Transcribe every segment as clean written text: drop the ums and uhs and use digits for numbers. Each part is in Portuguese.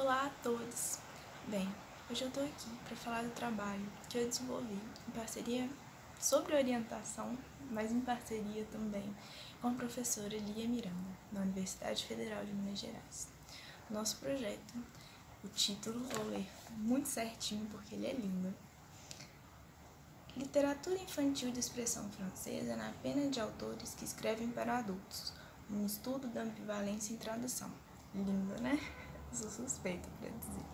Olá a todos! Bem, hoje eu estou aqui para falar do trabalho que eu desenvolvi em parceria sobre orientação, mas em parceria também com a professora Lia Miranda, da Universidade Federal de Minas Gerais. Nosso projeto, o título, vou ler muito certinho porque ele é lindo. Literatura infantil de expressão francesa na pena de autores que escrevem para adultos, um estudo da ambivalência em tradução. Lindo, né? Sou suspeita para dizer.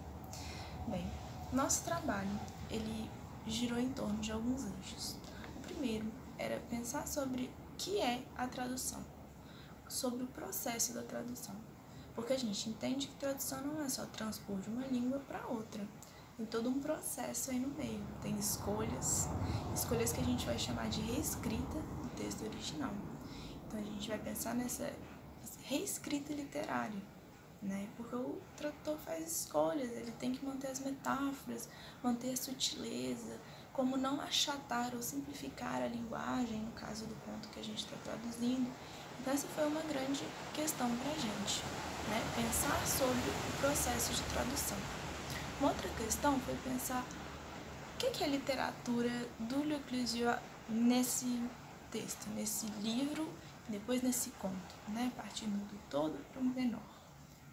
Bem, nosso trabalho, ele girou em torno de alguns eixos. O primeiro era pensar sobre o que é a tradução, sobre o processo da tradução. Porque a gente entende que tradução não é só transpor de uma língua para outra. Tem todo um processo aí no meio. Tem escolhas que a gente vai chamar de reescrita do texto original. Então a gente vai pensar nessa reescrita literária, né? Porque o tradutor faz escolhas, ele tem que manter as metáforas, manter a sutileza, como não achatar ou simplificar a linguagem, no caso do ponto que a gente está traduzindo. Então essa foi uma grande questão para a gente, né? Pensar sobre o processo de tradução. Uma outra questão foi pensar o que é a literatura do Le Clusio nesse texto, nesse livro, depois nesse conto, né? Partindo do todo para o menor.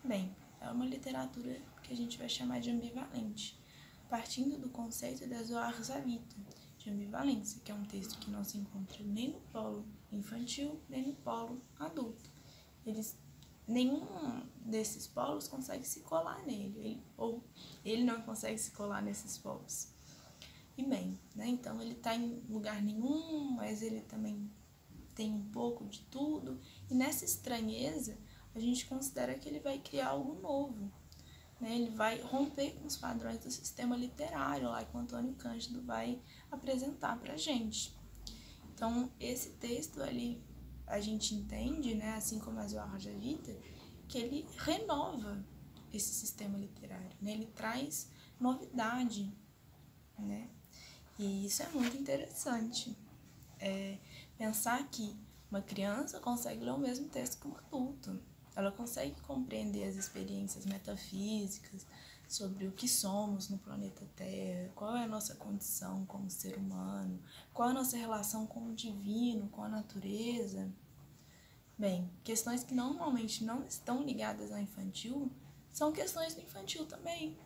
Bem, é uma literatura que a gente vai chamar de ambivalente, partindo do conceito da Zohar-Zavita, de ambivalência, que é um texto que não se encontra nem no polo infantil, nem no polo adulto. Nenhum desses polos consegue se colar nele, ou ele não consegue se colar nesses polos. E bem, né, então ele está em lugar nenhum, mas ele também tem um pouco de tudo, e nessa estranheza, a gente considera que ele vai criar algo novo, né? Ele vai romper com os padrões do sistema literário lá que o Antônio Cândido vai apresentar para a gente. Então, esse texto ali, a gente entende, né, assim como a Zohar-Zavita, que ele renova esse sistema literário, né? Ele traz novidade, né? E isso é muito interessante. Pensar que uma criança consegue ler o mesmo texto que um adulto. Ela consegue compreender as experiências metafísicas sobre o que somos no planeta Terra, qual é a nossa condição como ser humano, qual é a nossa relação com o divino, com a natureza. Bem, questões que normalmente não estão ligadas ao infantil são questões do infantil também.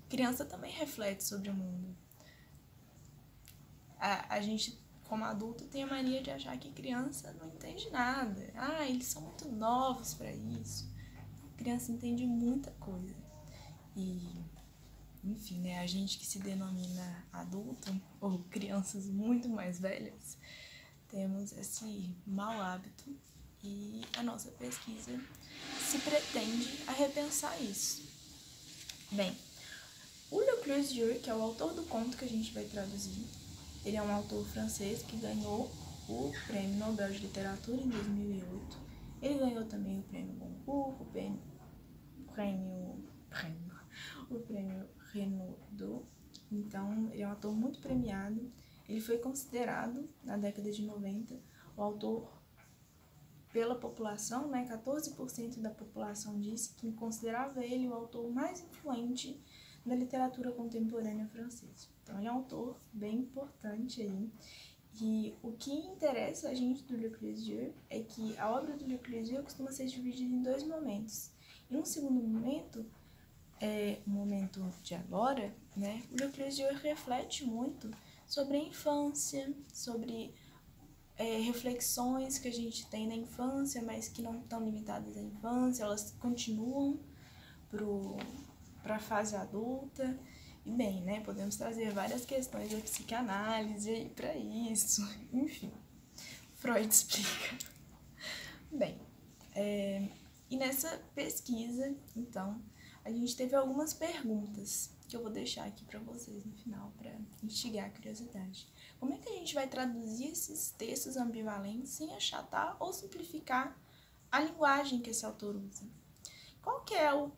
Criança também reflete sobre o mundo. A gente, como adulto, tem a mania de achar que criança não entende nada. Eles são muito novos para isso. A criança entende muita coisa. E, enfim, né, a gente que se denomina adulto, ou crianças muito mais velhas, temos esse mau hábito e a nossa pesquisa se pretende a repensar isso. Bem, o Le Clusio, que é o autor do conto que a gente vai traduzir, ele é um autor francês que ganhou o Prêmio Nobel de Literatura em 2008. Ele ganhou também o Prêmio Goncourt, o Prêmio Renaudot. Então, ele é um autor muito premiado. Ele foi considerado, na década de 90, o autor pela população, né? 14% da população disse que considerava ele o autor mais influente da literatura contemporânea francesa. Então, ele é um autor bem importante aí. E o que interessa a gente do Le Clusio é que a obra do Le Clusio costuma ser dividida em dois momentos. Em um segundo momento, o momento de agora, né, o Le Clusio reflete muito sobre a infância, sobre reflexões que a gente tem na infância, mas que não estão limitadas à infância, elas continuam para a fase adulta. E bem, né, podemos trazer várias questões da psicanálise para isso, enfim, Freud explica. Bem, e nessa pesquisa, então, a gente teve algumas perguntas que eu vou deixar aqui para vocês no final, para instigar a curiosidade. Como é que a gente vai traduzir esses textos ambivalentes sem achatar ou simplificar a linguagem que esse autor usa? Qual que é o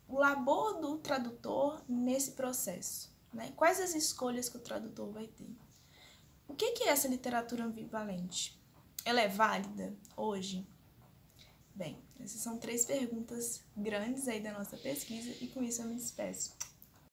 labor do tradutor nesse processo, né? Quais as escolhas que o tradutor vai ter? O que é essa literatura ambivalente? Ela é válida hoje? Bem, Essas são 3 perguntas grandes aí da nossa pesquisa e com isso eu me despeço.